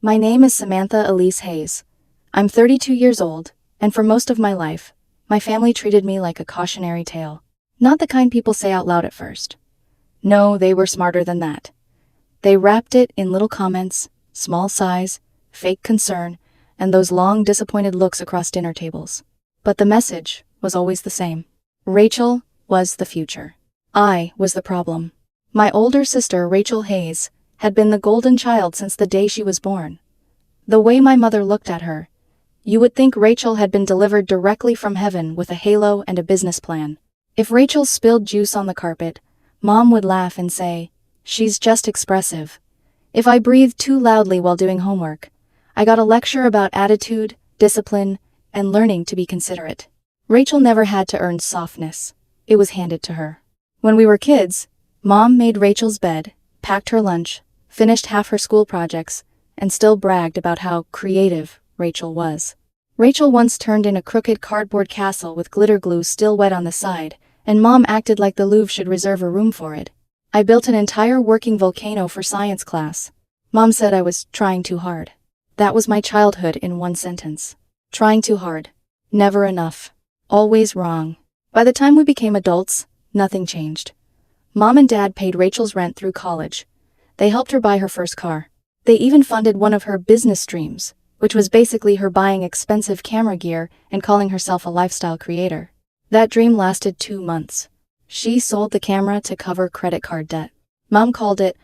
My name is Samantha Elise Hayes. I'm 32 years old, and for most of my life, my family treated me like a cautionary tale. Not the kind people say out loud at first. No, they were smarter than that. They wrapped it in little comments, small sighs, fake concern, and those long disappointed looks across dinner tables. But the message was always the same. Rachel was the future. I was the problem. My older sister, Rachel Hayes, had been the golden child since the day she was born. The way my mother looked at her, you would think Rachel had been delivered directly from heaven with a halo and a business plan. If Rachel spilled juice on the carpet, Mom would laugh and say, "She's just expressive." If I breathed too loudly while doing homework, I got a lecture about attitude, discipline, and learning to be considerate. Rachel never had to earn softness. It was handed to her. When we were kids, Mom made Rachel's bed, packed her lunch, finished half her school projects, and still bragged about how creative Rachel was. Rachel once turned in a crooked cardboard castle with glitter glue still wet on the side, and Mom acted like the Louvre should reserve a room for it. I built an entire working volcano for science class. Mom said I was trying too hard. That was my childhood in one sentence. Trying too hard. Never enough. Always wrong. By the time we became adults, nothing changed. Mom and Dad paid Rachel's rent through college. They helped her buy her first car. They even funded one of her business dreams, which was basically her buying expensive camera gear and calling herself a lifestyle creator. That dream lasted 2 months. She sold the camera to cover credit card debt. Mom called it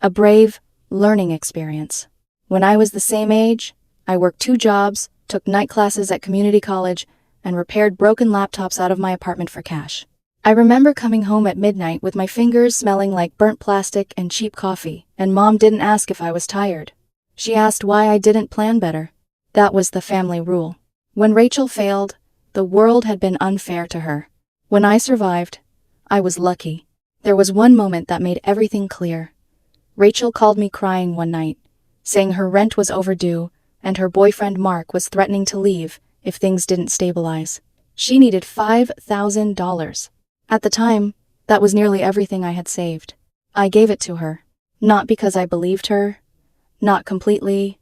a brave, learning experience. When I was the same age, I worked 2 jobs, took night classes at community college, and repaired broken laptops out of my apartment for cash. I remember coming home at midnight with my fingers smelling like burnt plastic and cheap coffee, and Mom didn't ask if I was tired. She asked why I didn't plan better. That was the family rule. When Rachel failed, the world had been unfair to her. When I survived, I was lucky. There was one moment that made everything clear. Rachel called me crying one night, saying her rent was overdue and her boyfriend Mark was threatening to leave if things didn't stabilize. She needed $5,000. At the time, that was nearly everything I had saved. I gave it to her. Not because I believed her, not completely,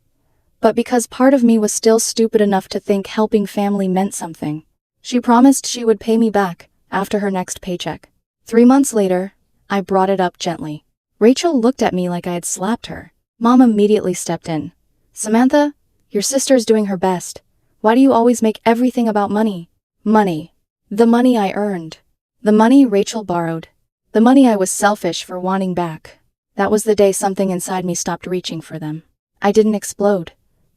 but because part of me was still stupid enough to think helping family meant something. She promised she would pay me back after her next paycheck. 3 months later, I brought it up gently. Rachel looked at me like I had slapped her. Mom immediately stepped in. "Samantha, your sister's doing her best. Why do you always make everything about money?" Money. The money I earned. The money Rachel borrowed. The money I was selfish for wanting back. That was the day something inside me stopped reaching for them. I didn't explode.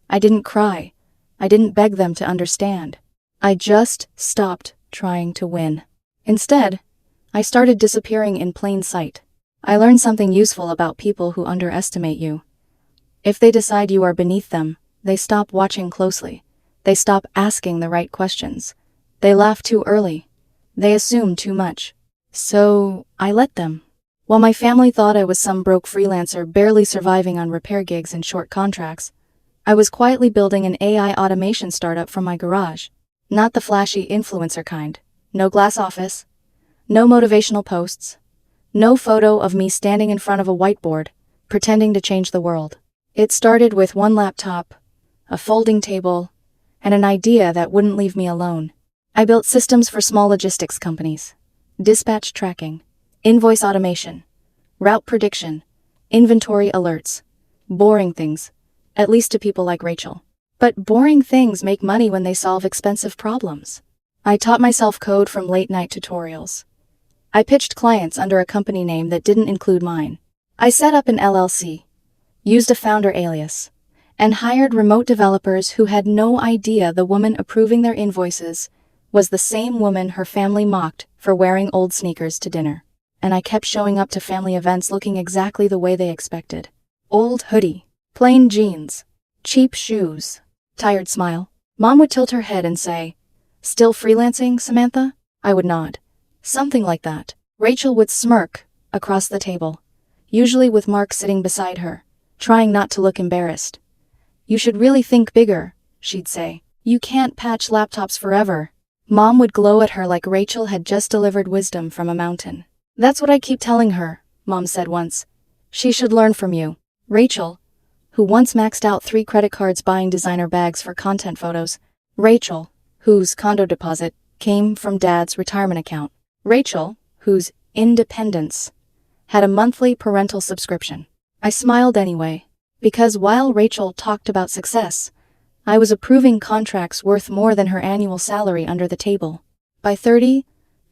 I didn't cry. I didn't beg them to understand. I just stopped trying to win. Instead, I started disappearing in plain sight. I learned something useful about people who underestimate you. If they decide you are beneath them, they stop watching closely. They stop asking the right questions. They laugh too early. They assume too much. So, I let them. While my family thought I was some broke freelancer barely surviving on repair gigs and short contracts, I was quietly building an AI automation startup from my garage. Not the flashy influencer kind. No glass office. No motivational posts. No photo of me standing in front of a whiteboard, pretending to change the world. It started with one laptop, a folding table, and an idea that wouldn't leave me alone. I built systems for small logistics companies. Dispatch tracking, invoice automation, route prediction, inventory alerts. Boring things, at least to people like Rachel. But boring things make money when they solve expensive problems. I taught myself code from late-night tutorials. I pitched clients under a company name that didn't include mine. I set up an LLC, used a founder alias, and hired remote developers who had no idea the woman approving their invoices was the same woman her family mocked for wearing old sneakers to dinner. And I kept showing up to family events looking exactly the way they expected. Old hoodie, plain jeans, cheap shoes, tired smile. Mom would tilt her head and say, "Still freelancing, Samantha?" I would nod. Something like that. Rachel would smirk across the table, usually with Mark sitting beside her, trying not to look embarrassed. "You should really think bigger," she'd say. "You can't patch laptops forever." Mom would glow at her like Rachel had just delivered wisdom from a mountain. "That's what I keep telling her," Mom said once. "She should learn from you." Rachel, who once maxed out 3 credit cards buying designer bags for content photos. Rachel, whose condo deposit came from Dad's retirement account. Rachel, whose independence had a monthly parental subscription. I smiled anyway, because while Rachel talked about success, I was approving contracts worth more than her annual salary under the table. By 30,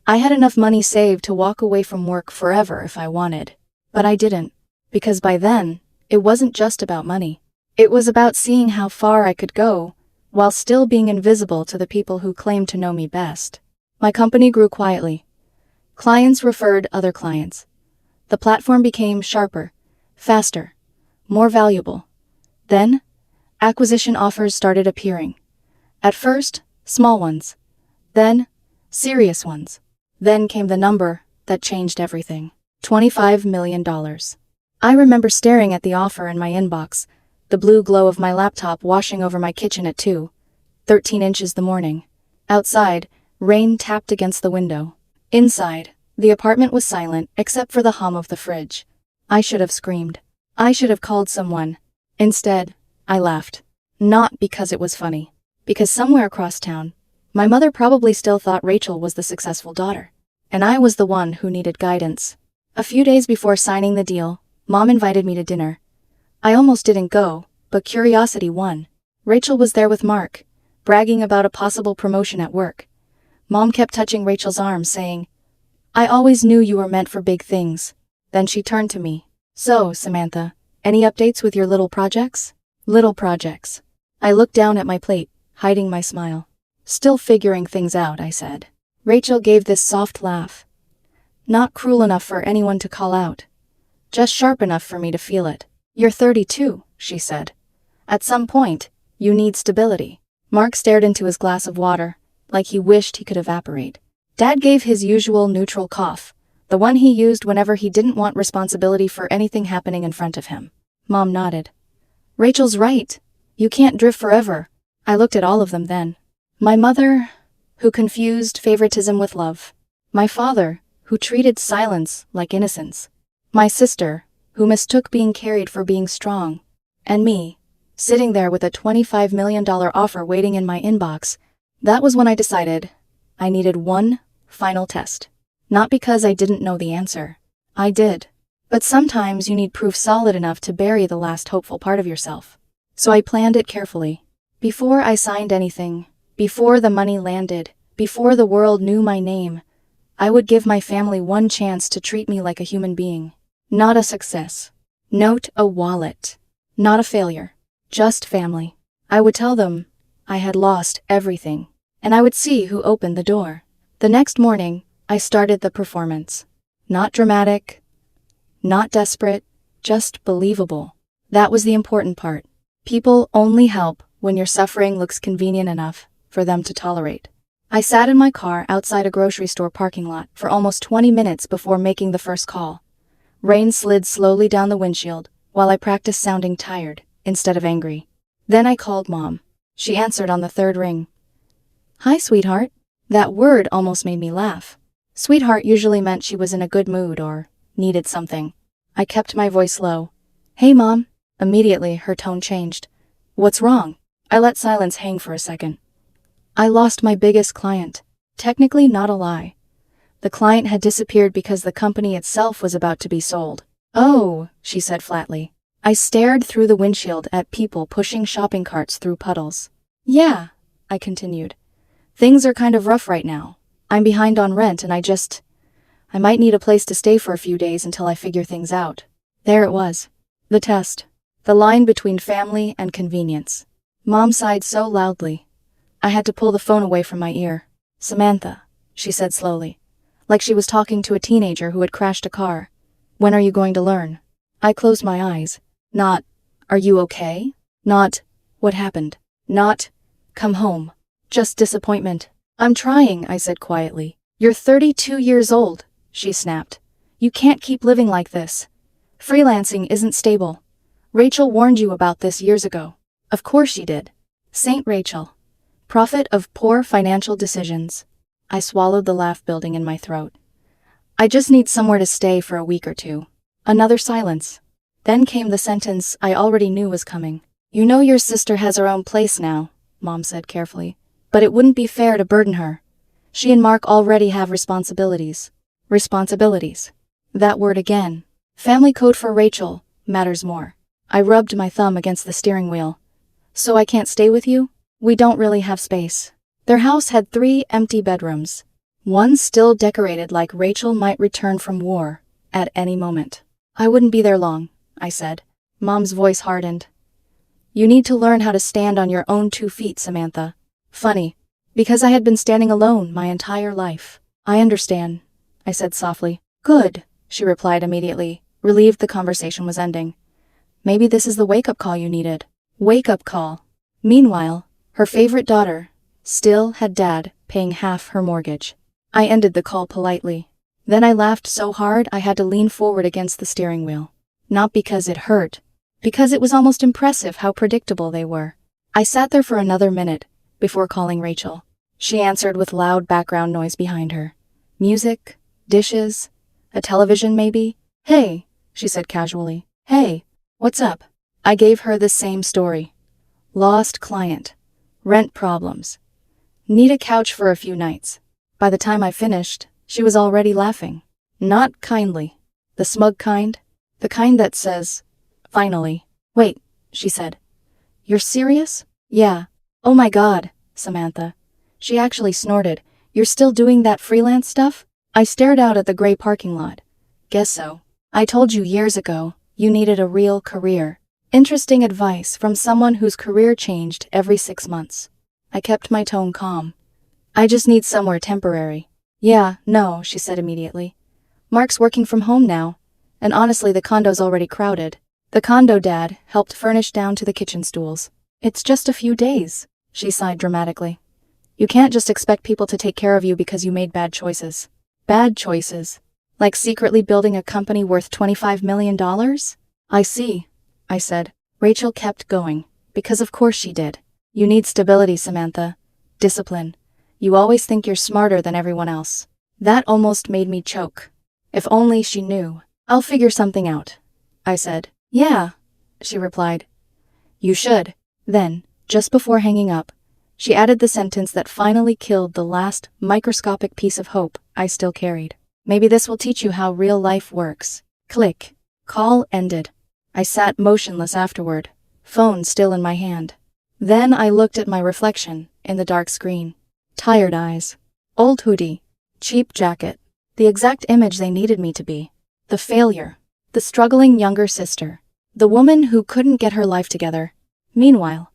I had enough money saved to walk away from work forever if I wanted. But I didn't, because by then, it wasn't just about money. It was about seeing how far I could go, while still being invisible to the people who claimed to know me best. My company grew quietly. Clients referred other clients. The platform became sharper, faster, more valuable. Then, acquisition offers started appearing. At first, small ones. Then, serious ones. Then came the number that changed everything. $25 million. I remember staring at the offer in my inbox, the blue glow of my laptop washing over my kitchen at 2:13 inches the morning. Outside, rain tapped against the window. Inside, the apartment was silent except for the hum of the fridge. I should have screamed. I should have called someone. Instead, I laughed. Not because it was funny. Because somewhere across town, my mother probably still thought Rachel was the successful daughter. And I was the one who needed guidance. A few days before signing the deal, Mom invited me to dinner. I almost didn't go, but curiosity won. Rachel was there with Mark, bragging about a possible promotion at work. Mom kept touching Rachel's arm, saying, "I always knew you were meant for big things." Then she turned to me. "So, Samantha, any updates with your little projects?" Little projects. I looked down at my plate, hiding my smile. "Still figuring things out," I said. Rachel gave this soft laugh. Not cruel enough for anyone to call out. Just sharp enough for me to feel it. "You're 32, she said. "At some point, you need stability." Mark stared into his glass of water, like he wished he could evaporate. Dad gave his usual neutral cough, the one he used whenever he didn't want responsibility for anything happening in front of him. Mom nodded. "Rachel's right. You can't drift forever." I looked at all of them then. My mother, who confused favoritism with love. My father, who treated silence like innocence. My sister, who mistook being carried for being strong. And me, sitting there with a $25 million offer waiting in my inbox. That was when I decided I needed one final test. Not because I didn't know the answer. I did. But sometimes you need proof solid enough to bury the last hopeful part of yourself. So I planned it carefully. Before I signed anything, before the money landed, before the world knew my name, I would give my family one chance to treat me like a human being. Not a success. Not a wallet. Not a failure. Just family. I would tell them I had lost everything, and I would see who opened the door. The next morning, I started the performance. Not dramatic, not desperate, just believable. That was the important part. People only help when your suffering looks convenient enough for them to tolerate. I sat in my car outside a grocery store parking lot for almost 20 minutes before making the first call. Rain slid slowly down the windshield while I practiced sounding tired instead of angry. Then I called Mom. She answered on the third ring. "Hi, sweetheart." That word almost made me laugh. Sweetheart usually meant she was in a good mood or needed something. I kept my voice low. "Hey, Mom." Immediately, her tone changed. "What's wrong?" I let silence hang for a second. I lost my biggest client. Technically not a lie. The client had disappeared because the company itself was about to be sold. "Oh," she said flatly. I stared through the windshield at people pushing shopping carts through puddles. "Yeah," I continued. "Things are kind of rough right now. I'm behind on rent and I might need a place to stay for a few days until I figure things out." There it was. The test. The line between family and convenience. Mom sighed so loudly. I had to pull the phone away from my ear. "Samantha," she said slowly, like she was talking to a teenager who had crashed a car. "When are you going to learn?" I closed my eyes. Not, "Are you okay?" Not, "What happened?" Not, "Come home." Just disappointment. "I'm trying," I said quietly. "You're 32 years old," she snapped. "You can't keep living like this. Freelancing isn't stable. Rachel warned you about this years ago." Of course she did. Saint Rachel. Prophet of poor financial decisions. I swallowed the laugh building in my throat. "I just need somewhere to stay for a week or two." Another silence. Then came the sentence I already knew was coming. You know your sister has her own place now, Mom said carefully. But it wouldn't be fair to burden her. She and Mark already have responsibilities. Responsibilities. That word again. Family code for Rachel matters more. I rubbed my thumb against the steering wheel. So I can't stay with you? We don't really have space. Their house had 3 empty bedrooms. One still decorated like Rachel might return from war at any moment. I wouldn't be there long, I said. Mom's voice hardened. You need to learn how to stand on your own 2 feet, Samantha. Funny, because I had been standing alone my entire life. I understand, I said softly. Good, she replied immediately, relieved the conversation was ending. Maybe this is the wake-up call you needed. Wake-up call. Meanwhile, her favorite daughter still had Dad paying half her mortgage. I ended the call politely. Then I laughed so hard I had to lean forward against the steering wheel. Not because it hurt, because it was almost impressive how predictable they were. I sat there for another minute before calling Rachel. She answered with loud background noise behind her. Music, dishes, a television maybe? Hey, she said casually. Hey, what's up? I gave her the same story. Lost client. Rent problems. Need a couch for a few nights. By the time I finished, she was already laughing. Not kindly. The smug kind. The kind that says, finally. Wait, she said. You're serious? Yeah. Oh my God, Samantha. She actually snorted. You're still doing that freelance stuff? I stared out at the gray parking lot. Guess so. I told you years ago, you needed a real career. Interesting advice from someone whose career changed every 6 months. I kept my tone calm. I just need somewhere temporary. Yeah, no, she said immediately. Mark's working from home now. And honestly, the condo's already crowded. The condo Dad helped furnish down to the kitchen stools. It's just a few days, she sighed dramatically. You can't just expect people to take care of you because you made bad choices. Bad choices? Like secretly building a company worth $25 million? I see, I said. Rachel kept going, because of course she did. You need stability, Samantha. Discipline. You always think you're smarter than everyone else. That almost made me choke. If only she knew. I'll figure something out, I said. Yeah, she replied. You should. Then, just before hanging up, she added the sentence that finally killed the last microscopic piece of hope I still carried. Maybe this will teach you how real life works. Click. Call ended. I sat motionless afterward, phone still in my hand. Then I looked at my reflection in the dark screen. Tired eyes. Old hoodie. Cheap jacket. The exact image they needed me to be. The failure. The struggling younger sister. The woman who couldn't get her life together. Meanwhile,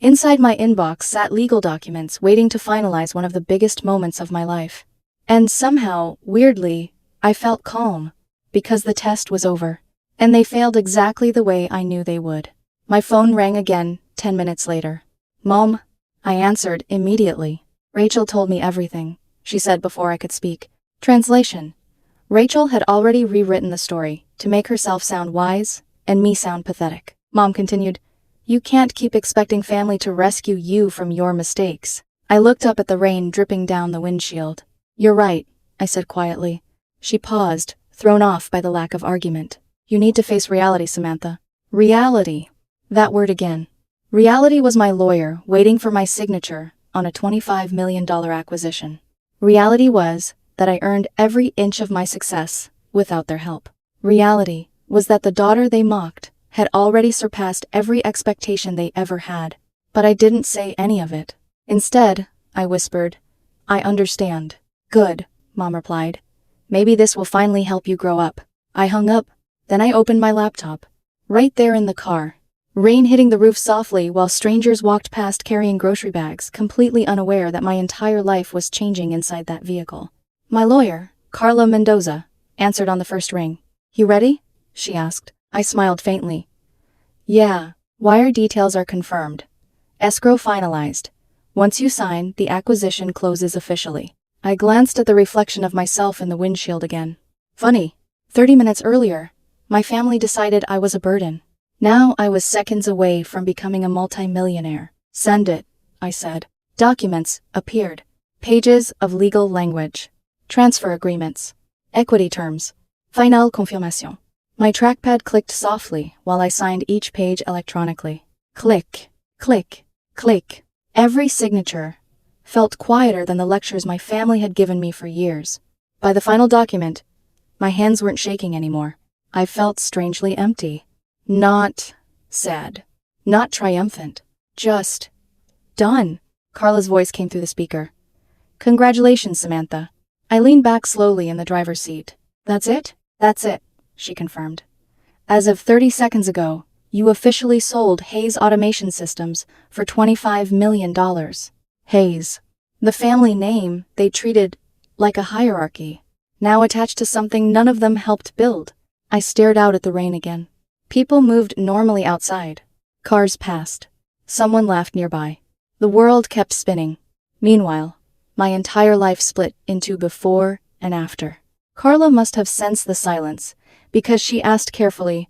inside my inbox sat legal documents waiting to finalize one of the biggest moments of my life. And somehow, weirdly, I felt calm, because the test was over. And they failed exactly the way I knew they would. My phone rang again, 10 minutes later. Mom, I answered immediately. Rachel told me everything, she said before I could speak. Translation. Rachel had already rewritten the story to make herself sound wise and me sound pathetic. Mom continued, You can't keep expecting family to rescue you from your mistakes. I looked up at the rain dripping down the windshield. You're right, I said quietly. She paused, thrown off by the lack of argument. You need to face reality, Samantha. Reality. That word again. Reality was my lawyer waiting for my signature on a $25 million acquisition. Reality was that I earned every inch of my success without their help. Reality was that the daughter they mocked had already surpassed every expectation they ever had. But I didn't say any of it. Instead, I whispered, I understand. Good, Mom replied. Maybe this will finally help you grow up. I hung up. Then I opened my laptop. Right there in the car. Rain hitting the roof softly while strangers walked past carrying grocery bags, completely unaware that my entire life was changing inside that vehicle. My lawyer, Carla Mendoza, answered on the first ring. You ready? She asked. I smiled faintly. Yeah. Wire details are confirmed. Escrow finalized. Once you sign, the acquisition closes officially. I glanced at the reflection of myself in the windshield again. Funny. 30 minutes earlier, my family decided I was a burden. Now I was seconds away from becoming a multimillionaire. Send it, I said. Documents appeared. Pages of legal language. Transfer agreements. Equity terms. Final confirmation. My trackpad clicked softly while I signed each page electronically. Click, click, click. Every signature felt quieter than the lectures my family had given me for years. By the final document, my hands weren't shaking anymore. I felt strangely empty. Not sad. Not triumphant. Just done. Carla's voice came through the speaker. Congratulations, Samantha. I leaned back slowly in the driver's seat. That's it? That's it, she confirmed. As of 30 seconds ago, you officially sold Hayes Automation Systems for $25 million. Hayes. The family name they treated like a hierarchy, now attached to something none of them helped build. I stared out at the rain again. People moved normally outside. Cars passed. Someone laughed nearby. The world kept spinning. Meanwhile, my entire life split into before and after. Carla must have sensed the silence, because she asked carefully,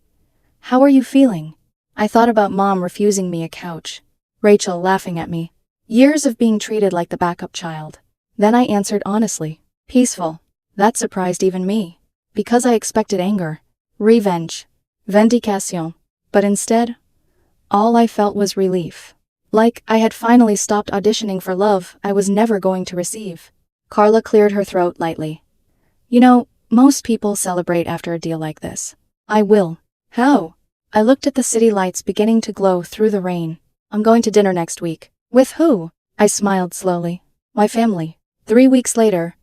"How are you feeling?" I thought about Mom refusing me a couch. Rachel laughing at me. Years of being treated like the backup child. Then I answered honestly. Peaceful. That surprised even me. Because I expected anger. Revenge. Vindication. But instead, all I felt was relief. Like I had finally stopped auditioning for love I was never going to receive. Carla cleared her throat lightly. You know, most people celebrate after a deal like this. I will. How? I looked at the city lights beginning to glow through the rain. I'm going to dinner next week. With who? I smiled slowly. My family. 3 weeks later,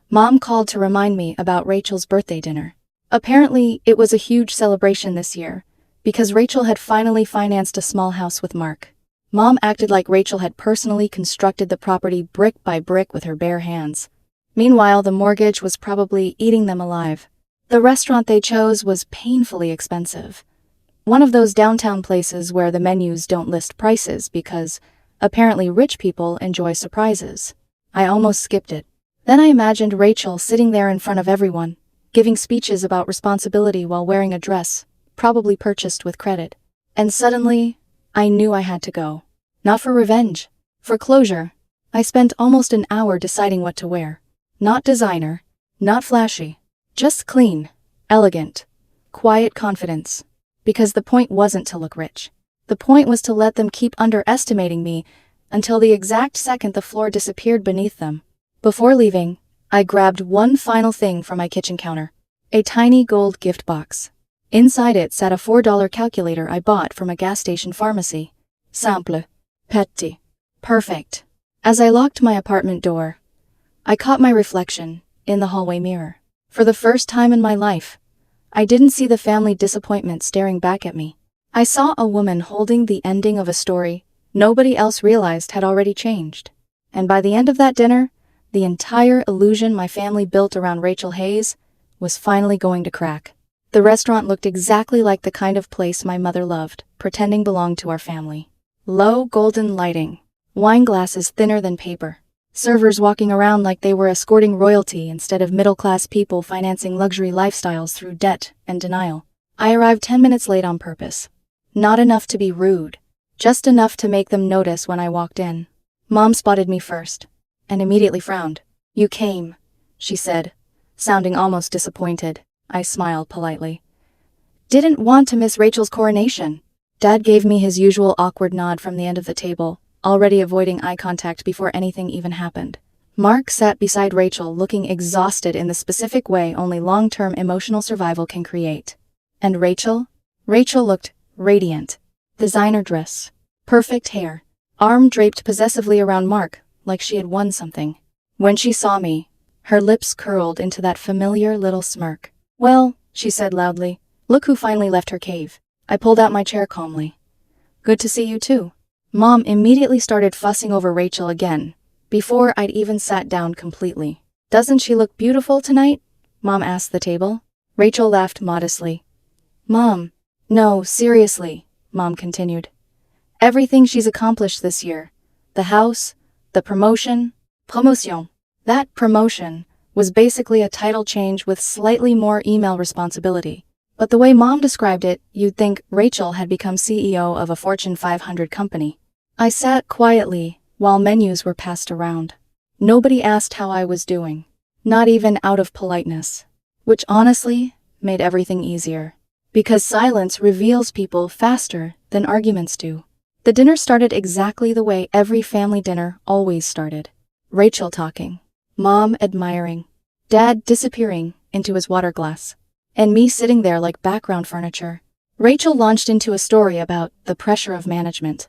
Mom called to remind me about Rachel's birthday dinner. Apparently, it was a huge celebration this year, because Rachel had finally financed a small house with Mark. Mom acted like Rachel had personally constructed the property brick by brick with her bare hands. Meanwhile, the mortgage was probably eating them alive. The restaurant they chose was painfully expensive. One of those downtown places where the menus don't list prices because apparently rich people enjoy surprises. I almost skipped it. Then I imagined Rachel sitting there in front of everyone, giving speeches about responsibility while wearing a dress, probably purchased with credit. And suddenly, I knew I had to go. Not for revenge. For closure. I spent almost an hour deciding what to wear. Not designer. Not flashy. Just clean. Elegant. Quiet confidence. Because the point wasn't to look rich. The point was to let them keep underestimating me until the exact second the floor disappeared beneath them. Before leaving, I grabbed one final thing from my kitchen counter. A tiny gold gift box. Inside it sat a $4 calculator I bought from a gas station pharmacy. Simple. Petit. Perfect. As I locked my apartment door, I caught my reflection in the hallway mirror. For the first time in my life, I didn't see the family disappointment staring back at me. I saw a woman holding the ending of a story nobody else realized had already changed. And by the end of that dinner, the entire illusion my family built around Rachel Hayes was finally going to crack. The restaurant looked exactly like the kind of place my mother loved, pretending belonged to our family. Low golden lighting. Wine glasses thinner than paper. Servers walking around like they were escorting royalty instead of middle-class people financing luxury lifestyles through debt and denial. I arrived 10 minutes late on purpose. Not enough to be rude. Just enough to make them notice when I walked in. Mom spotted me first, and immediately frowned. You came, she said, sounding almost disappointed. I smiled politely. Didn't want to miss Rachel's coronation. Dad gave me his usual awkward nod from the end of the table, already avoiding eye contact before anything even happened. Mark sat beside Rachel looking exhausted in the specific way only long-term emotional survival can create. And Rachel? Rachel looked radiant. Designer dress. Perfect hair. Arm draped possessively around Mark, like she had won something. When she saw me, her lips curled into that familiar little smirk. Well, she said loudly, look who finally left her cave. I pulled out my chair calmly. Good to see you too. Mom immediately started fussing over Rachel again, before I'd even sat down completely. Doesn't she look beautiful tonight? Mom asked the table. Rachel laughed modestly. Mom. No, seriously, Mom continued. Everything she's accomplished this year. The house, the promotion. Promotion. That promotion was basically a title change with slightly more email responsibility. But the way Mom described it, you'd think Rachel had become CEO of a Fortune 500 company. I sat quietly while menus were passed around. Nobody asked how I was doing. Not even out of politeness. Which honestly made everything easier. Because silence reveals people faster than arguments do. The dinner started exactly the way every family dinner always started. Rachel talking, Mom admiring, Dad disappearing into his water glass, and me sitting there like background furniture. Rachel launched into a story about the pressure of management,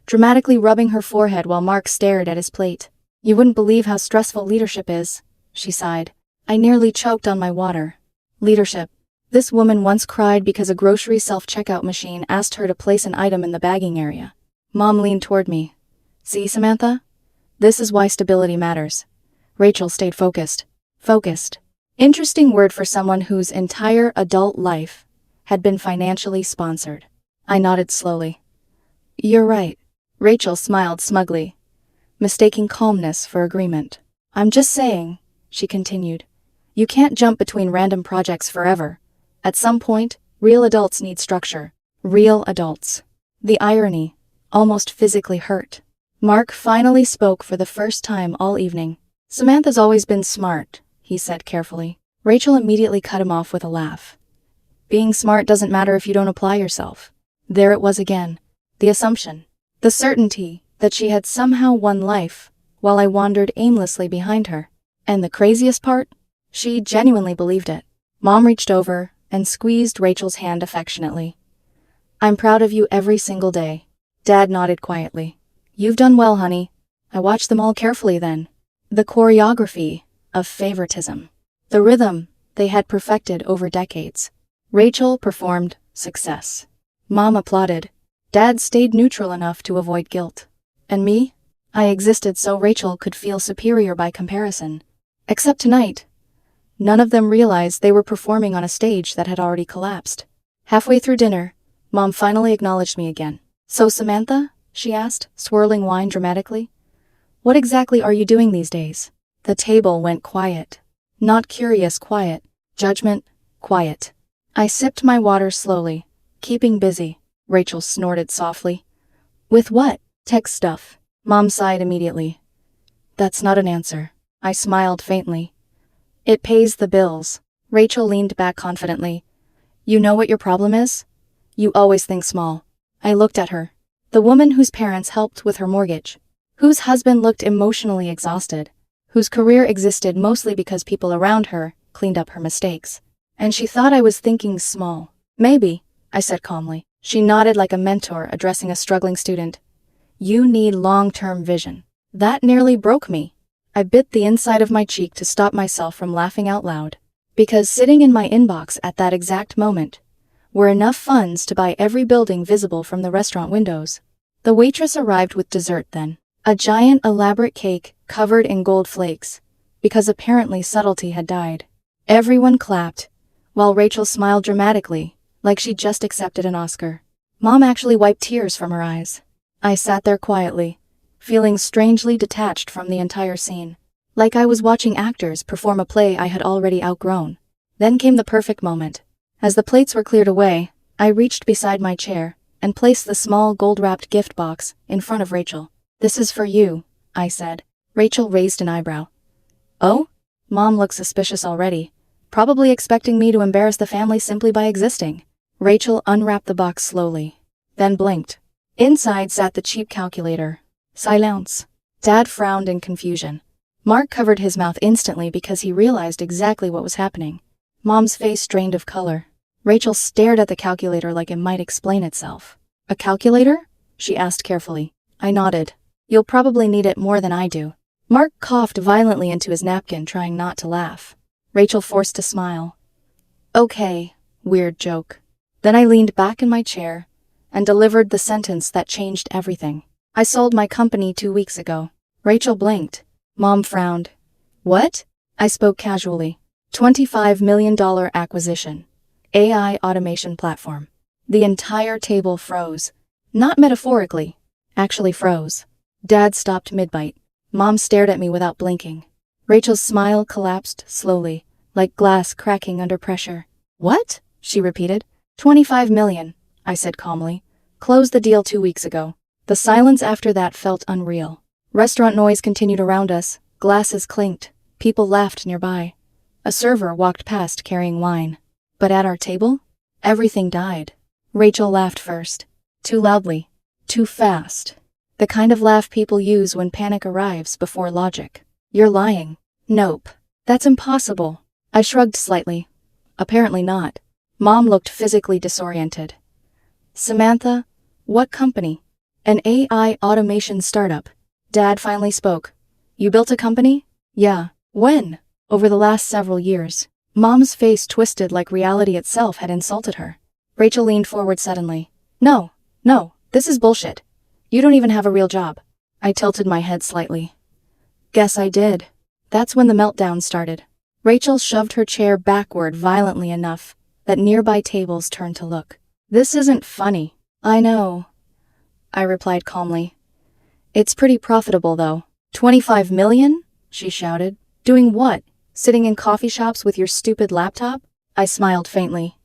dramatically rubbing her forehead while Mark stared at his plate. You wouldn't believe how stressful leadership is, she sighed. I nearly choked on my water. Leadership. This woman once cried because a grocery self-checkout machine asked her to place an item in the bagging area. Mom leaned toward me. See, Samantha? This is why stability matters. Rachel stayed focused. Focused. Interesting word for someone whose entire adult life had been financially sponsored. I nodded slowly. You're right. Rachel smiled smugly, mistaking calmness for agreement. I'm just saying, she continued. You can't jump between random projects forever. At some point, real adults need structure. Real adults. The irony almost physically hurt. Mark finally spoke for the first time all evening. Samantha's always been smart, he said carefully. Rachel immediately cut him off with a laugh. Being smart doesn't matter if you don't apply yourself. There it was again. The assumption. The certainty that she had somehow won life, while I wandered aimlessly behind her. And the craziest part? She genuinely believed it. Mom reached over and squeezed Rachel's hand affectionately. I'm proud of you every single day. Dad nodded quietly. You've done well, honey. I watched them all carefully then. The choreography of favoritism. The rhythm they had perfected over decades. Rachel performed success. Mom applauded. Dad stayed neutral enough to avoid guilt. And me? I existed so Rachel could feel superior by comparison. Except tonight. None of them realized they were performing on a stage that had already collapsed. Halfway through dinner, Mom finally acknowledged me again. So Samantha? She asked, swirling wine dramatically. What exactly are you doing these days? The table went quiet. Not curious quiet. Judgment quiet. I sipped my water slowly, keeping busy. Rachel snorted softly. With what? Tech stuff. Mom sighed immediately. That's not an answer. I smiled faintly. It pays the bills. Rachel leaned back confidently. You know what your problem is? You always think small. I looked at her. The woman whose parents helped with her mortgage. Whose husband looked emotionally exhausted. Whose career existed mostly because people around her cleaned up her mistakes. And she thought I was thinking small. Maybe, I said calmly. She nodded like a mentor addressing a struggling student. You need long-term vision. That nearly broke me. I bit the inside of my cheek to stop myself from laughing out loud. Because sitting in my inbox at that exact moment were enough funds to buy every building visible from the restaurant windows. The waitress arrived with dessert then. A giant elaborate cake covered in gold flakes, because apparently subtlety had died. Everyone clapped, while Rachel smiled dramatically, like she'd just accepted an Oscar. Mom actually wiped tears from her eyes. I sat there quietly, feeling strangely detached from the entire scene. Like I was watching actors perform a play I had already outgrown. Then came the perfect moment. As the plates were cleared away, I reached beside my chair and placed the small gold-wrapped gift box in front of Rachel. This is for you, I said. Rachel raised an eyebrow. Oh? Mom looked suspicious already, probably expecting me to embarrass the family simply by existing. Rachel unwrapped the box slowly, then blinked. Inside sat the cheap calculator. Silence. Dad frowned in confusion. Mark covered his mouth instantly because he realized exactly what was happening. Mom's face drained of color. Rachel stared at the calculator like it might explain itself. A calculator? She asked carefully. I nodded. You'll probably need it more than I do. Mark coughed violently into his napkin, trying not to laugh. Rachel forced a smile. Okay, weird joke. Then I leaned back in my chair and delivered the sentence that changed everything. I sold my company 2 weeks ago. Rachel blinked. Mom frowned. What? I spoke casually. $25 million acquisition. AI automation platform. The entire table froze. Not metaphorically. Actually froze. Dad stopped mid-bite. Mom stared at me without blinking. Rachel's smile collapsed slowly, like glass cracking under pressure. What? She repeated. 25 million, I said calmly. Closed the deal 2 weeks ago. The silence after that felt unreal. Restaurant noise continued around us. Glasses clinked. People laughed nearby. A server walked past carrying wine. But at our table? Everything died. Rachel laughed first. Too loudly. Too fast. The kind of laugh people use when panic arrives before logic. You're lying. Nope. That's impossible. I shrugged slightly. Apparently not. Mom looked physically disoriented. Samantha, what company? An AI automation startup. Dad finally spoke. You built a company? Yeah. When? Over the last several years. Mom's face twisted like reality itself had insulted her. Rachel leaned forward suddenly. No, this is bullshit. You don't even have a real job. I tilted my head slightly. Guess I did. That's when the meltdown started. Rachel shoved her chair backward violently enough that nearby tables turned to look. This isn't funny. I know, I replied calmly. It's pretty profitable though. 25 million? She shouted. Doing what? Sitting in coffee shops with your stupid laptop? I smiled faintly.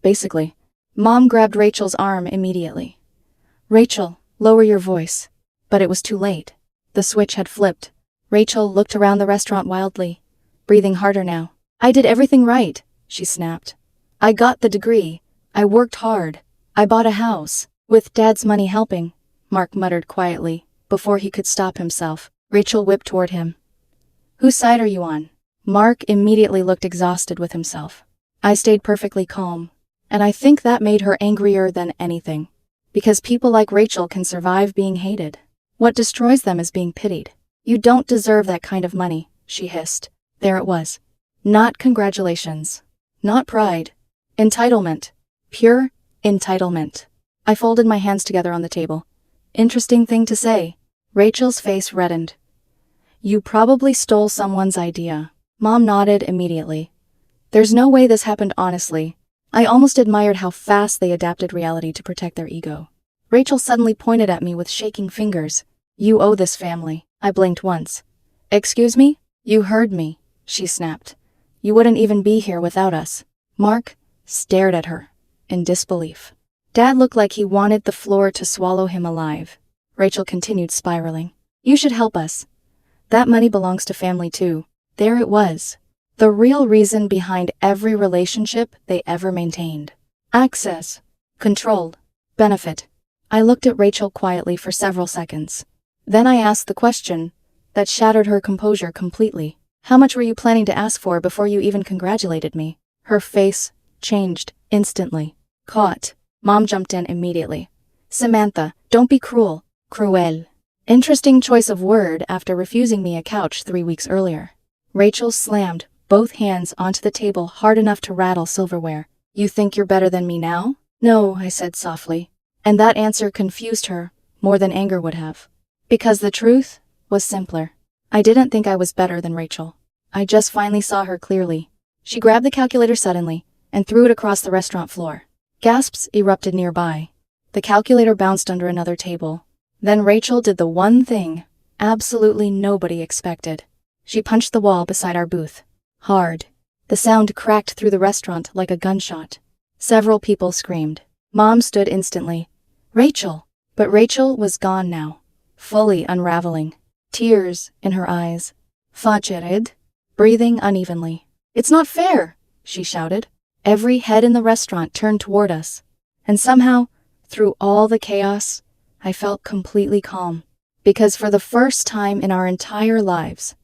Basically. Mom grabbed Rachel's arm immediately. Rachel, lower your voice. But it was too late. The switch had flipped. Rachel looked around the restaurant wildly, breathing harder now. I did everything right, she snapped. I got the degree. I worked hard. I bought a house. With Dad's money helping, Mark muttered quietly, before he could stop himself. Rachel whipped toward him. Whose side are you on? Mark immediately looked exhausted with himself. I stayed perfectly calm, and I think that made her angrier than anything. Because people like Rachel can survive being hated. What destroys them is being pitied. You don't deserve that kind of money, she hissed. There it was. Not congratulations. Not pride. Entitlement. Pure entitlement. I folded my hands together on the table. Interesting thing to say. Rachel's face reddened. You probably stole someone's idea. Mom nodded immediately. There's no way this happened honestly. I almost admired how fast they adapted reality to protect their ego. Rachel suddenly pointed at me with shaking fingers. You owe this family. I blinked once. Excuse me? You heard me, she snapped. You wouldn't even be here without us. Mark stared at her in disbelief. Dad looked like he wanted the floor to swallow him alive. Rachel continued spiraling. You should help us. That money belongs to family too. There it was. The real reason behind every relationship they ever maintained. Access. Control. Benefit. I looked at Rachel quietly for several seconds. Then I asked the question that shattered her composure completely. How much were you planning to ask for before you even congratulated me? Her face changed instantly. Caught. Mom jumped in immediately. Samantha, don't be cruel. Cruel. Interesting choice of word after refusing me a couch 3 weeks earlier. Rachel slammed both hands onto the table hard enough to rattle silverware. You think you're better than me now? No, I said softly. And that answer confused her more than anger would have. Because the truth was simpler. I didn't think I was better than Rachel. I just finally saw her clearly. She grabbed the calculator suddenly and threw it across the restaurant floor. Gasps erupted nearby. The calculator bounced under another table. Then Rachel did the one thing absolutely nobody expected. She punched the wall beside our booth. Hard. The sound cracked through the restaurant like a gunshot. Several people screamed. Mom stood instantly. Rachel! But Rachel was gone now. Fully unraveling. Tears in her eyes. Facered. Breathing unevenly. It's not fair, she shouted. Every head in the restaurant turned toward us. And somehow, through all the chaos, I felt completely calm. Because for the first time in our entire lives,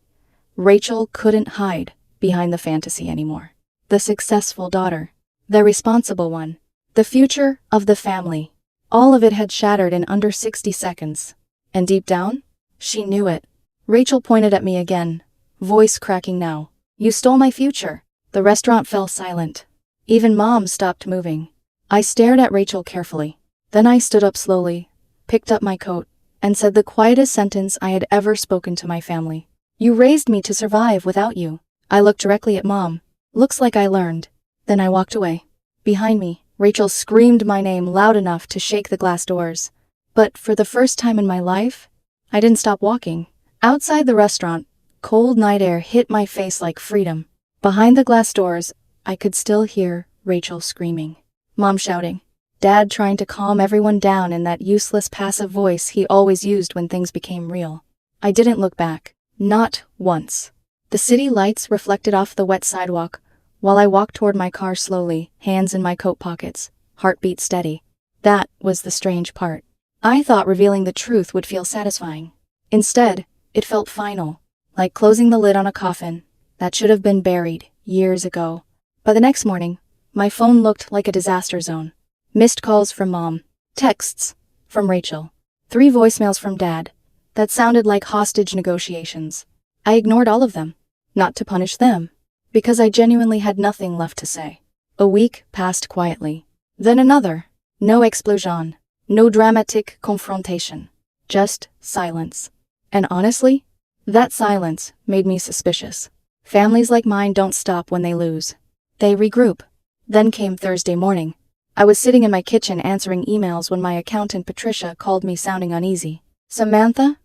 Rachel couldn't hide behind the fantasy anymore. The successful daughter. The responsible one. The future of the family. All of it had shattered in under 60 seconds. And deep down, she knew it. Rachel pointed at me again, voice cracking now. You stole my future. The restaurant fell silent. Even Mom stopped moving. I stared at Rachel carefully. Then I stood up slowly, picked up my coat, and said the quietest sentence I had ever spoken to my family. You raised me to survive without you. I looked directly at Mom. Looks like I learned. Then I walked away. Behind me, Rachel screamed my name loud enough to shake the glass doors. But for the first time in my life, I didn't stop walking. Outside the restaurant, cold night air hit my face like freedom. Behind the glass doors, I could still hear Rachel screaming. Mom shouting. Dad trying to calm everyone down in that useless passive voice he always used when things became real. I didn't look back. Not once. The city lights reflected off the wet sidewalk, while I walked toward my car slowly, hands in my coat pockets, heartbeat steady. That was the strange part. I thought revealing the truth would feel satisfying. Instead, it felt final, like closing the lid on a coffin that should have been buried years ago. By the next morning, my phone looked like a disaster zone. Missed calls from Mom, texts from Rachel, 3 voicemails from Dad that sounded like hostage negotiations. I ignored all of them, not to punish them, because I genuinely had nothing left to say. A week passed quietly. Then another. No explosion. No dramatic confrontation. Just silence. And honestly, that silence made me suspicious. Families like mine don't stop when they lose. They regroup. Then came Thursday morning. I was sitting in my kitchen answering emails when my accountant Patricia called me sounding uneasy. "Samantha?"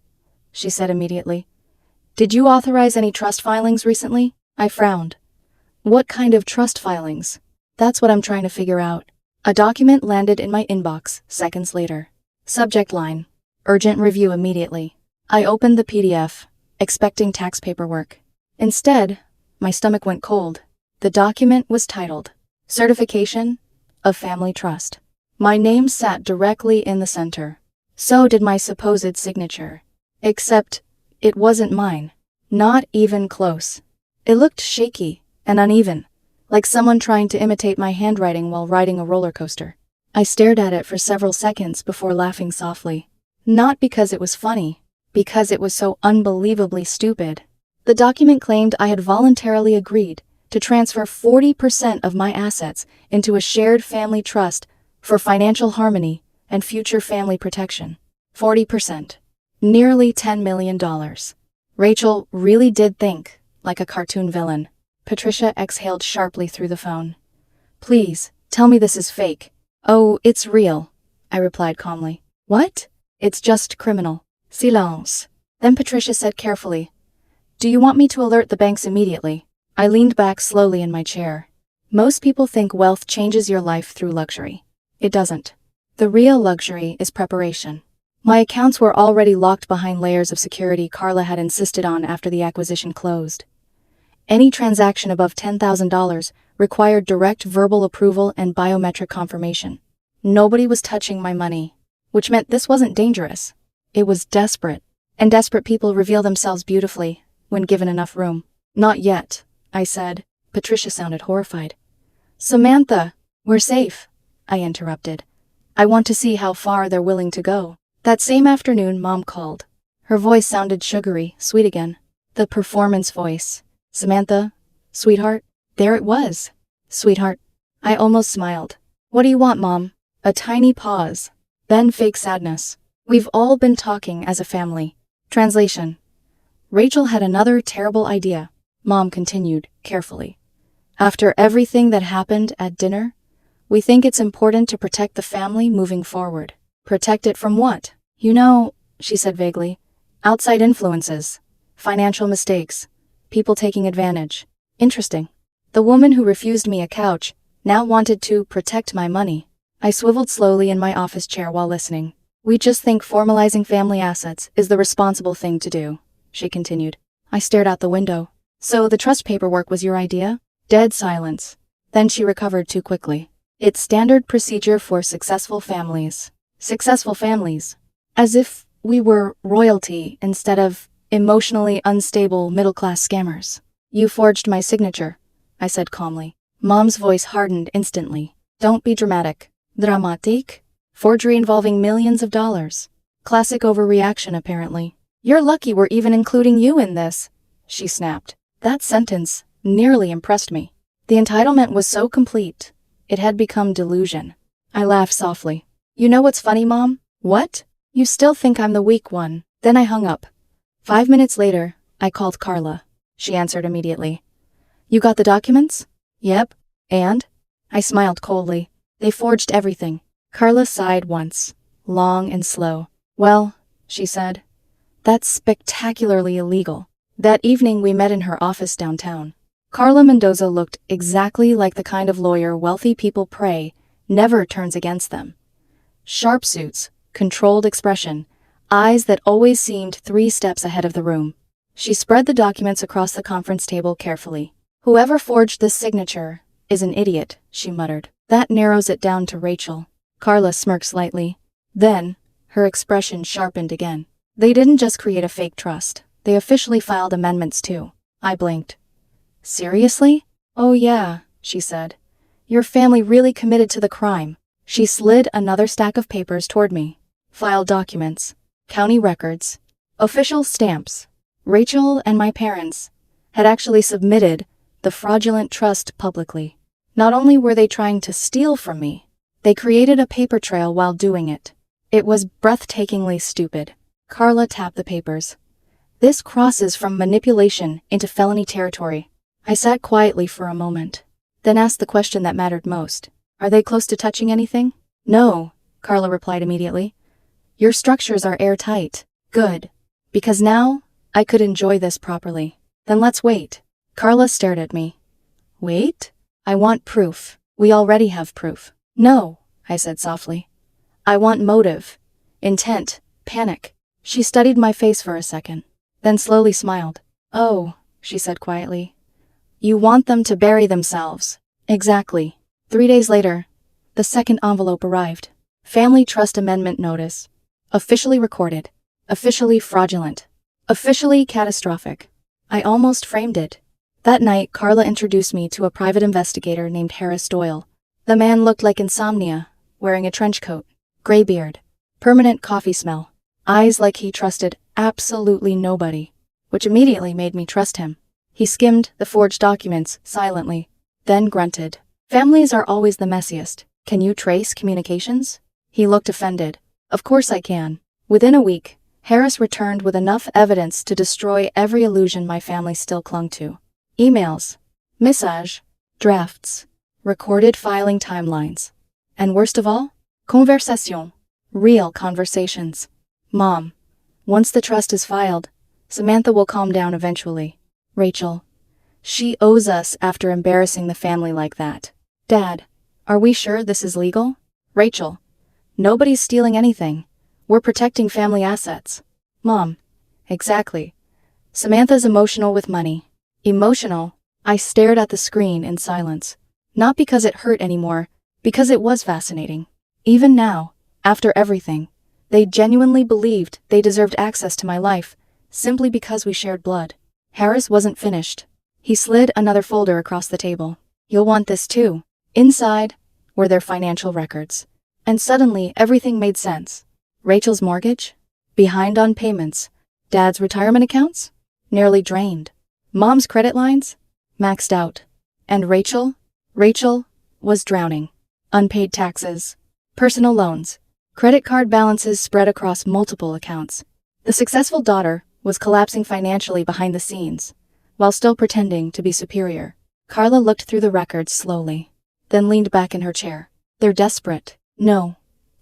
she said immediately. "Did you authorize any trust filings recently?" I frowned. "What kind of trust filings?" "That's what I'm trying to figure out." A document landed in my inbox seconds later. Subject line: urgent review immediately. I opened the PDF, expecting tax paperwork. Instead, my stomach went cold. The document was titled, Certification of Family Trust. My name sat directly in the center. So did my supposed signature. Except, it wasn't mine. Not even close. It looked shaky and uneven, like someone trying to imitate my handwriting while riding a roller coaster. I stared at it for several seconds before laughing softly. Not because it was funny, because it was so unbelievably stupid. The document claimed I had voluntarily agreed to transfer 40% of my assets into a shared family trust for financial harmony and future family protection. 40%. Nearly $10 million. Rachel really did think like a cartoon villain. Patricia exhaled sharply through the phone. "Please, tell me this is fake." "Oh, it's real," I replied calmly. "What?" "It's just criminal." Silence. Then Patricia said carefully, "Do you want me to alert the banks immediately?" I leaned back slowly in my chair. Most people think wealth changes your life through luxury. It doesn't. The real luxury is preparation. My accounts were already locked behind layers of security Carla had insisted on after the acquisition closed. Any transaction above $10,000 required direct verbal approval and biometric confirmation. Nobody was touching my money, which meant this wasn't dangerous. It was desperate, and desperate people reveal themselves beautifully when given enough room. "Not yet," I said. Patricia sounded horrified. "Samantha, we're safe," I interrupted. "I want to see how far they're willing to go." That same afternoon, Mom called. Her voice sounded sugary, sweet again. The performance voice. "Samantha, sweetheart." There it was. "Sweetheart." I almost smiled. "What do you want, Mom?" A tiny pause. Then fake sadness. "We've all been talking as a family." Translation: Rachel had another terrible idea. Mom continued, carefully. "After everything that happened at dinner, we think it's important to protect the family moving forward." "Protect it from what?" "You know," she said vaguely, "outside influences, financial mistakes, people taking advantage." Interesting. The woman who refused me a couch now wanted to protect my money. I swiveled slowly in my office chair while listening. "We just think formalizing family assets is the responsible thing to do," she continued. I stared out the window. "So the trust paperwork was your idea?" Dead silence. Then she recovered too quickly. "It's standard procedure for successful families." Successful families. As if we were royalty instead of emotionally unstable middle-class scammers. "You forged my signature," I said calmly. Mom's voice hardened instantly. "Don't be dramatic." "Dramatic?" "Forgery involving millions of dollars." Classic overreaction, apparently. "You're lucky we're even including you in this," she snapped. That sentence nearly impressed me. The entitlement was so complete, it had become delusion. I laughed softly. "You know what's funny, Mom?" "What?" "You still think I'm the weak one." Then I hung up. 5 minutes later, I called Carla. She answered immediately. "You got the documents?" "Yep." "And?" I smiled coldly. "They forged everything." Carla sighed once, long and slow. "Well," she said, "that's spectacularly illegal." That evening we met in her office downtown. Carla Mendoza looked exactly like the kind of lawyer wealthy people pray never turns against them. Sharp suits, controlled expression, eyes that always seemed 3 steps ahead of the room. She spread the documents across the conference table carefully. Whoever forged this signature is an idiot, she muttered. That narrows it down to Rachel. Carla smirked slightly. Then, her expression sharpened again. They didn't just create a fake trust. They officially filed amendments too. I blinked. Seriously? Oh yeah, she said. Your family really committed to the crime. She slid another stack of papers toward me. Filed documents, county records, official stamps. Rachel and my parents had actually submitted the fraudulent trust publicly. Not only were they trying to steal from me, they created a paper trail while doing it. It was breathtakingly stupid. Carla tapped the papers. This crosses from manipulation into felony territory. I sat quietly for a moment, then asked the question that mattered most. Are they close to touching anything? No, Carla replied immediately. Your structures are airtight. Good. Because now, I could enjoy this properly. Then let's wait. Carla stared at me. Wait? I want proof. We already have proof. No, I said softly. I want motive, intent, panic. She studied my face for a second, then slowly smiled. Oh, she said quietly. You want them to bury themselves. Exactly. 3 days later, the second envelope arrived. Family Trust Amendment Notice. Officially recorded. Officially fraudulent. Officially catastrophic. I almost framed it. That night, Carla introduced me to a private investigator named Harris Doyle. The man looked like insomnia, wearing a trench coat, gray beard, permanent coffee smell, eyes like he trusted absolutely nobody, which immediately made me trust him. He skimmed the forged documents silently, then grunted. Families are always the messiest. Can you trace communications? He looked offended. Of course I can. Within a week, Harris returned with enough evidence to destroy every illusion my family still clung to. Emails, message, drafts, recorded filing timelines. And worst of all, conversation, real conversations. Mom, once the trust is filed, Samantha will calm down eventually. Rachel, she owes us after embarrassing the family like that. Dad, are we sure this is legal? Rachel, nobody's stealing anything. We're protecting family assets. Mom, exactly. Samantha's emotional with money. Emotional? I stared at the screen in silence. Not because it hurt anymore, because it was fascinating. Even now, after everything, they genuinely believed they deserved access to my life, simply because we shared blood. Harris wasn't finished. He slid another folder across the table. You'll want this too. Inside were their financial records. And suddenly, everything made sense. Rachel's mortgage? Behind on payments. Dad's retirement accounts? Nearly drained. Mom's credit lines? Maxed out. And Rachel? Rachel was drowning. Unpaid taxes. Personal loans. Credit card balances spread across multiple accounts. The successful daughter was collapsing financially behind the scenes, while still pretending to be superior. Carla looked through the records slowly, then leaned back in her chair. They're desperate. No,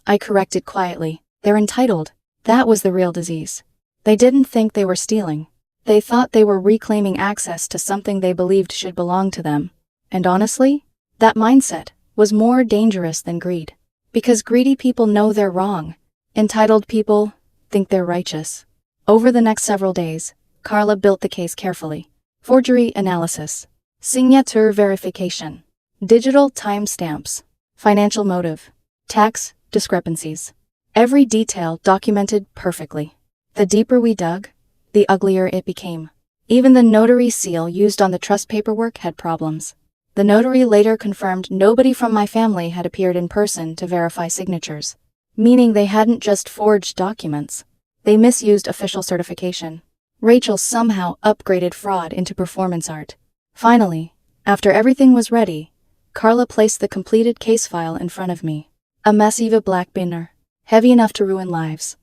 I corrected quietly. They're entitled. That was the real disease. They didn't think they were stealing. They thought they were reclaiming access to something they believed should belong to them. And honestly, that mindset was more dangerous than greed. Because greedy people know they're wrong. Entitled people think they're righteous. Over the next several days, Carla built the case carefully. Forgery analysis. Signature verification. Digital timestamps. Financial motive. Tax discrepancies. Every detail documented perfectly. The deeper we dug, the uglier it became. Even the notary seal used on the trust paperwork had problems. The notary later confirmed nobody from my family had appeared in person to verify signatures, meaning they hadn't just forged documents. They misused official certification. Rachel somehow upgraded fraud into performance art. Finally, after everything was ready, Carla placed the completed case file in front of me. A massive black binder, heavy enough to ruin lives.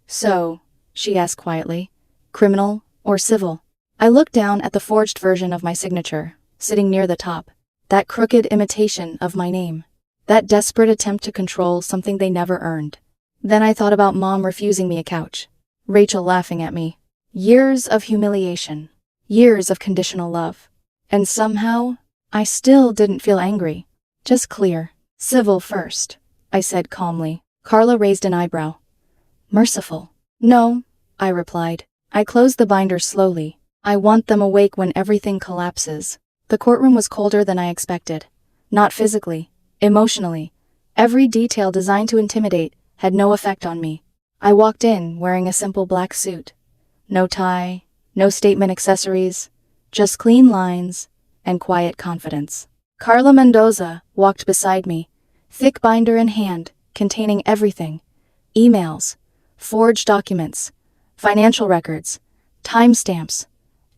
So, she asked quietly, criminal or civil? I looked down at the forged version of my signature, sitting near the top. That crooked imitation of my name. That desperate attempt to control something they never earned. Then I thought about Mom refusing me a couch. Rachel laughing at me. Years of humiliation. Years of conditional love. And somehow, I still didn't feel angry. Just clear. Civil first, I said calmly. Carla raised an eyebrow. Merciful. No, I replied. I closed the binder slowly. I want them awake when everything collapses. The courtroom was colder than I expected. Not physically, emotionally. Every detail designed to intimidate had no effect on me. I walked in wearing a simple black suit. No tie, no statement accessories, just clean lines and quiet confidence. Carla Mendoza walked beside me, thick binder in hand, containing everything. Emails, forged documents, financial records, timestamps,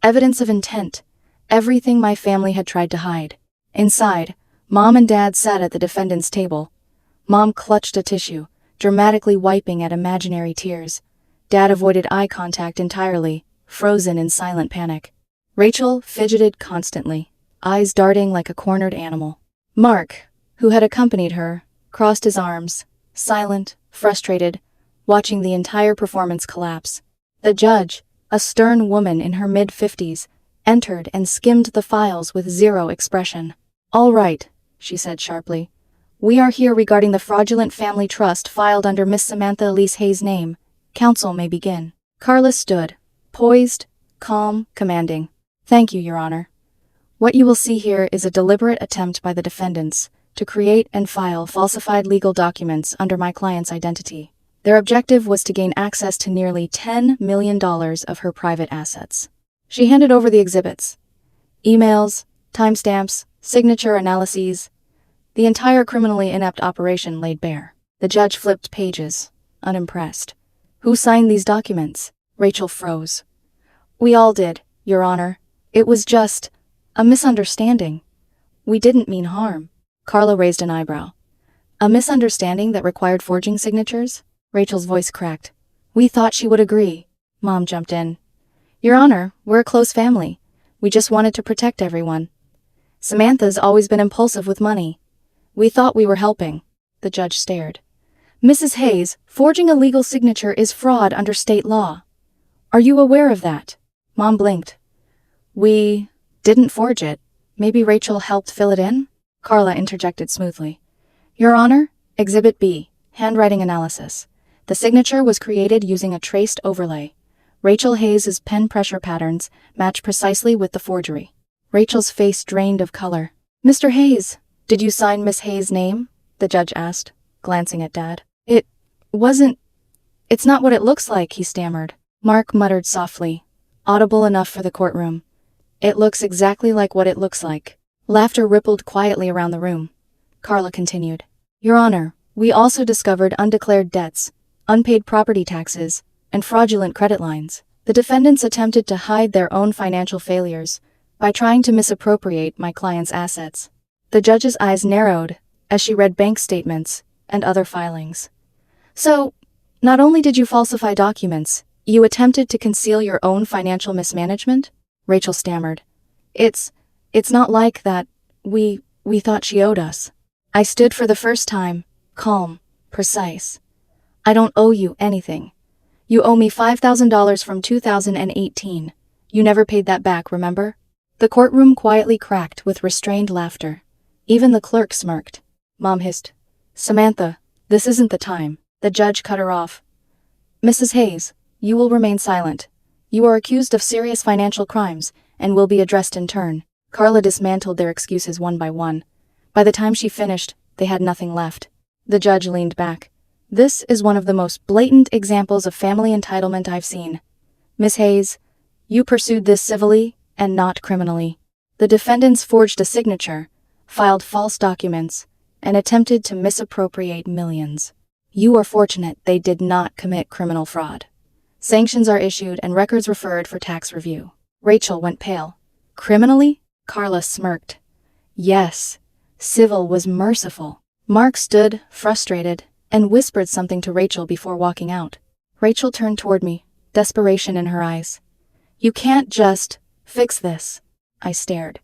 evidence of intent, everything my family had tried to hide. Inside, Mom and Dad sat at the defendant's table. Mom clutched a tissue, dramatically wiping at imaginary tears. Dad avoided eye contact entirely, frozen in silent panic. Rachel fidgeted constantly, eyes darting like a cornered animal. Mark, who had accompanied her, crossed his arms, silent, frustrated, watching the entire performance collapse. The judge, a stern woman in her mid-50s, entered and skimmed the files with zero expression. "All right," she said sharply. "We are here regarding the fraudulent family trust filed under Miss Samantha Elise Hayes' name. Counsel may begin." Carla stood, poised, calm, commanding. "Thank you, Your Honor. What you will see here is a deliberate attempt by the defendants to create and file falsified legal documents under my client's identity. Their objective was to gain access to nearly $10 million of her private assets." She handed over the exhibits. Emails, timestamps, signature analyses. The entire criminally inept operation laid bare. The judge flipped pages, unimpressed. "Who signed these documents?" Rachel froze. "We all did, Your Honor. It was just a misunderstanding. We didn't mean harm." Carla raised an eyebrow. "A misunderstanding that required forging signatures?" Rachel's voice cracked. "We thought she would agree." Mom jumped in. "Your Honor, we're a close family. We just wanted to protect everyone. Samantha's always been impulsive with money. We thought we were helping." The judge stared. "Mrs. Hayes, forging a legal signature is fraud under state law. Are you aware of that?" Mom blinked. "We didn't forge it. Maybe Rachel helped fill it in?" Carla interjected smoothly. "Your Honor, Exhibit B, handwriting analysis. The signature was created using a traced overlay. Rachel Hayes' pen pressure patterns match precisely with the forgery." Rachel's face drained of color. "Mr. Hayes, did you sign Miss Hayes' name?" the judge asked, glancing at Dad. It's not what it looks like," he stammered. Mark muttered softly, audible enough for the courtroom. "It looks exactly like what it looks like." Laughter rippled quietly around the room. Carla continued. "Your Honor, we also discovered undeclared debts, unpaid property taxes, and fraudulent credit lines. The defendants attempted to hide their own financial failures by trying to misappropriate my client's assets." The judge's eyes narrowed as she read bank statements and other filings. "So, not only did you falsify documents, you attempted to conceal your own financial mismanagement?" Rachel stammered. It's not like that. We thought she owed us." I stood for the first time, calm, precise. "I don't owe you anything. You owe me $5,000 from 2018. You never paid that back, remember?" The courtroom quietly cracked with restrained laughter. Even the clerk smirked. Mom hissed, "Samantha, this isn't the time." The judge cut her off. "Mrs. Hayes, you will remain silent. You are accused of serious financial crimes and will be addressed in turn." Carla dismantled their excuses one by one. By the time she finished, they had nothing left. The judge leaned back. "This is one of the most blatant examples of family entitlement I've seen. Miss Hayes, you pursued this civilly and not criminally. The defendants forged a signature, filed false documents, and attempted to misappropriate millions. You are fortunate they did not commit criminal fraud. Sanctions are issued and records referred for tax review." Rachel went pale. "Criminally?" Carla smirked. "Yes, civil was merciful." Mark stood, frustrated, and whispered something to Rachel before walking out. Rachel turned toward me, desperation in her eyes. "You can't just fix this." I stared.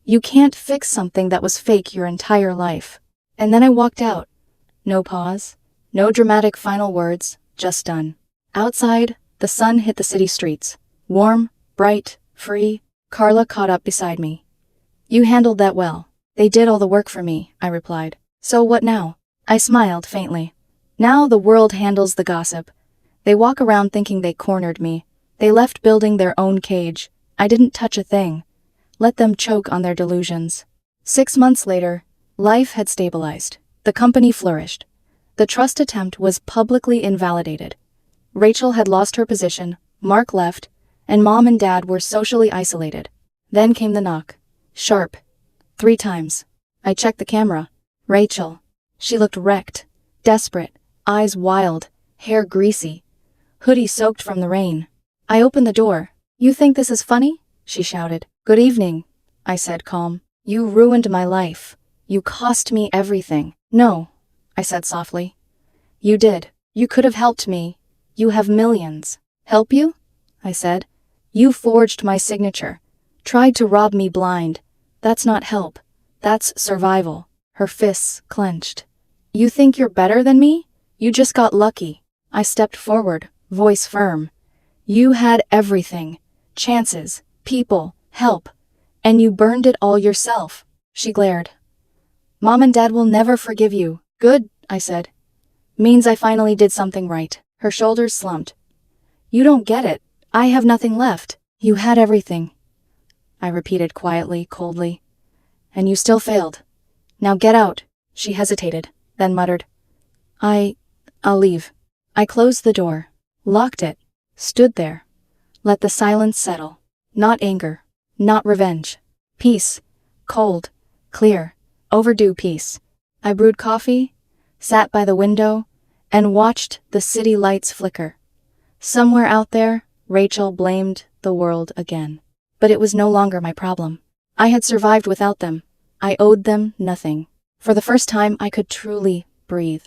"You can't fix something that was fake your entire life." And then I walked out. No pause, no dramatic final words, just done. Outside, the sun hit the city streets. Warm, bright, free. Carla caught up beside me. "You handled that well." "They did all the work for me," I replied. "So what now?" I smiled faintly. "Now the world handles the gossip. They walk around thinking they cornered me. They left building their own cage. I didn't touch a thing. Let them choke on their delusions. 6 months later, life had stabilized. The company flourished. The trust attempt was publicly invalidated. Rachel had lost her position, Mark left, and Mom and Dad were socially isolated. Then came the knock. Sharp. 3 times. I checked the camera. Rachel. She looked wrecked, desperate, eyes wild, hair greasy, hoodie soaked from the rain. I opened the door. "You think this is funny?" she shouted. "Good evening," I said, calm. "You ruined my life. You cost me everything." "No," I said softly. "You did. You could have helped me. You have millions." "Help you?" I said. "You forged my signature. Tried to rob me blind. That's not help. That's survival." Her fists clenched. "You think you're better than me? You just got lucky." I stepped forward, voice firm. "You had everything. Chances, people, help. And you burned it all yourself." She glared. "Mom and Dad will never forgive you." "Good," I said. "Means I finally did something right." Her shoulders slumped. "You don't get it. I have nothing left." "You had everything," I repeated quietly, coldly. "And you still failed. Now get out." She hesitated, then muttered, I'll leave." I closed the door, locked it, stood there, let the silence settle. Not anger, not revenge. Peace. Cold, clear, overdue peace. I brewed coffee, sat by the window, and watched the city lights flicker. Somewhere out there, Rachel blamed the world again. But it was no longer my problem. I had survived without them. I owed them nothing. For the first time, I could truly breathe.